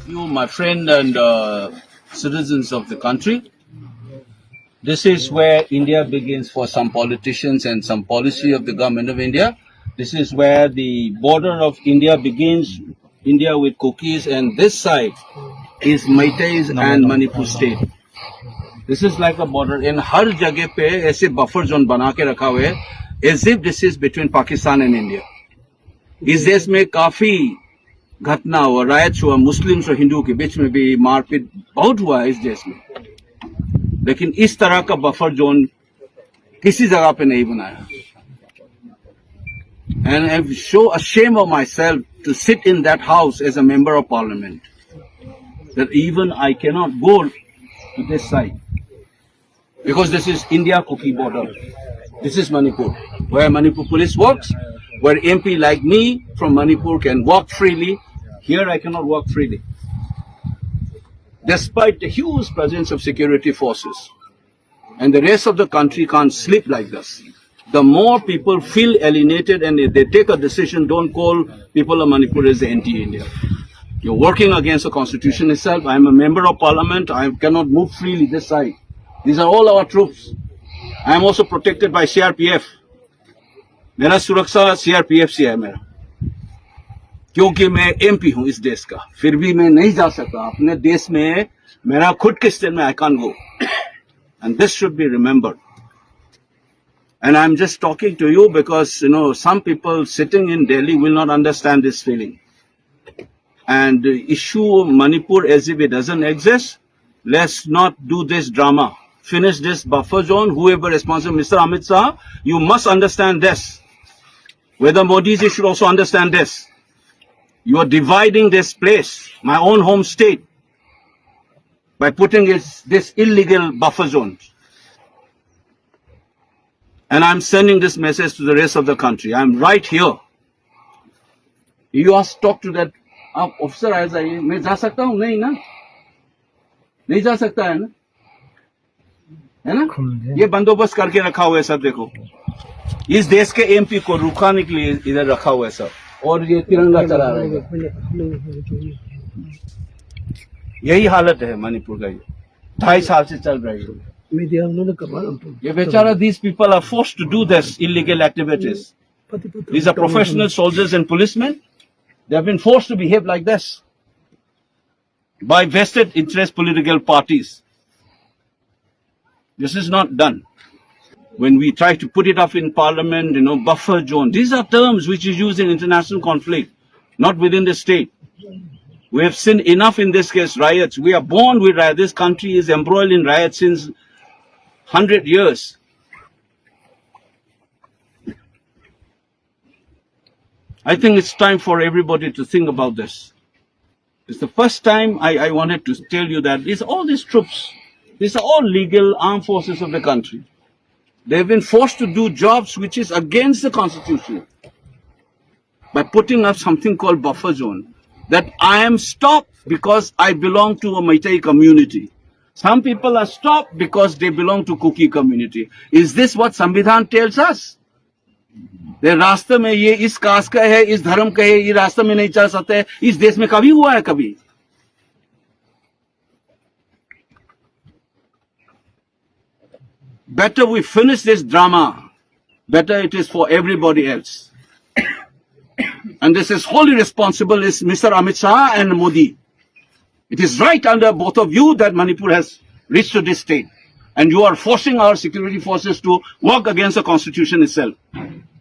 you, my friend and citizens of the country. This is where India begins for some politicians and some policy of the government of India. This is where the border of India begins, India with Kukis, and this side is Meiteis and Manipur state. This is like a border. In har jagah pe aise buffer zone bana ke rakha hua hai, as if this is between Pakistan and India. इस देश में काफी घटना हुआ, rights हुआ, Muslims और हिंदुओं के बीच में भी मारपीट बहुत हुआ है इस देश में, लेकिन इस तरह का बफर जोन किसी जगह पे नहीं बनाया. And I show ashamed of myself to sit in that house as a member of parliament, that even I cannot go to this side because this is India-Kuki border. This is Manipur, where Manipur police works, where MP like me from Manipur can walk freely. Here I cannot walk freely, despite the huge presence of security forces. And the rest of the country can't sleep like this. The more people feel alienated and if they take a decision, don't call people of Manipur as anti-India. You're working against the constitution itself. I'm a member of parliament. I cannot move freely this side. These are all our troops. I am also protected by CRPF. मेरा सुरक्षा CRPF से है मेरा, क्योंकि मैं MP हूं इस देश का. फिर भी मैं नहीं जा सकता अपने देश में, मेरा खुद के स्टेट में I can't go. And this should be remembered. And I'm just talking to you because, some people sitting in Delhi will not understand this feeling. And issue Manipur as if it doesn't exist. Let's not do this drama. Finish this buffer zone. Whoever responsible, Mr. Amit Shah, you must understand this. Whether Modi ji should also understand this. You are dividing this place, my own home state, by putting this illegal buffer zone. And I'm sending this message to the rest of the country. I'm right here. You ask, talk to that officer. I say, मैं जा सकता हूँ? नहीं ना, नहीं जा सकता है ना, है ना? ये बंदोबस्त करके रखा हुआ है सब. देखो, इस देश के MP को रुकाने के लिए इधर रखा हुआ है सब, और ये तिरंगा चला रहा है. यही हालत है मणिपुर का. ये 2.5 साल से चल रही है. ये बेचारा, these people are forced to do this illegal activities. These are professional soldiers and policemen. They have been forced to behave like this by vested interest political parties. This is not done. When we try to put it up in parliament, buffer zone, these are terms which is used in international conflict, not within the state. We have seen enough in this case, riots. We are born with riots. This country is embroiled in riots since 100 years. I think it's time for everybody to think about this. It's the first time I wanted to tell you that all these troops, these are all legal armed forces of the country. They've been forced to do jobs which is against the constitution by putting up something called buffer zone. That I am stopped because I belong to a Meitei community. Some people are stopped because they belong to Kuki community. Is this what Samvidhan tells us? The रास्ते में ये इस cast का है, इस धर्म का है, ये रास्ते में नहीं चल सकते हैं. इस देश में कभी हुआ है कभी? Better we finish this drama. Better it is for everybody else. And this is wholly responsible is Mr. Amit Shah and Modi. It is right under both of you that Manipur has reached to this state. And you are forcing our security forces to work against the constitution itself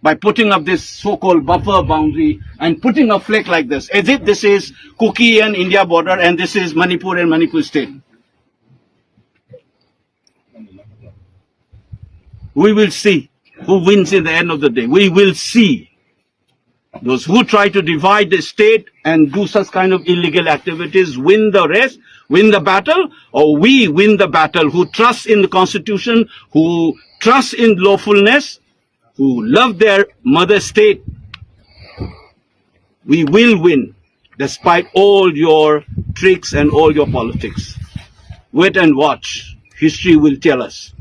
by putting up this so-called buffer boundary and putting a flag like this, as if this is Kuki and India border and this is Manipur and Manipur state. We will see who wins in the end of the day. We will see. Those who try to divide the state and do such kind of illegal activities win the race, win the battle, or we win the battle who trust in the constitution, who trust in lawfulness, who love their mother state. We will win despite all your tricks and all your politics. Wait and watch. History will tell us.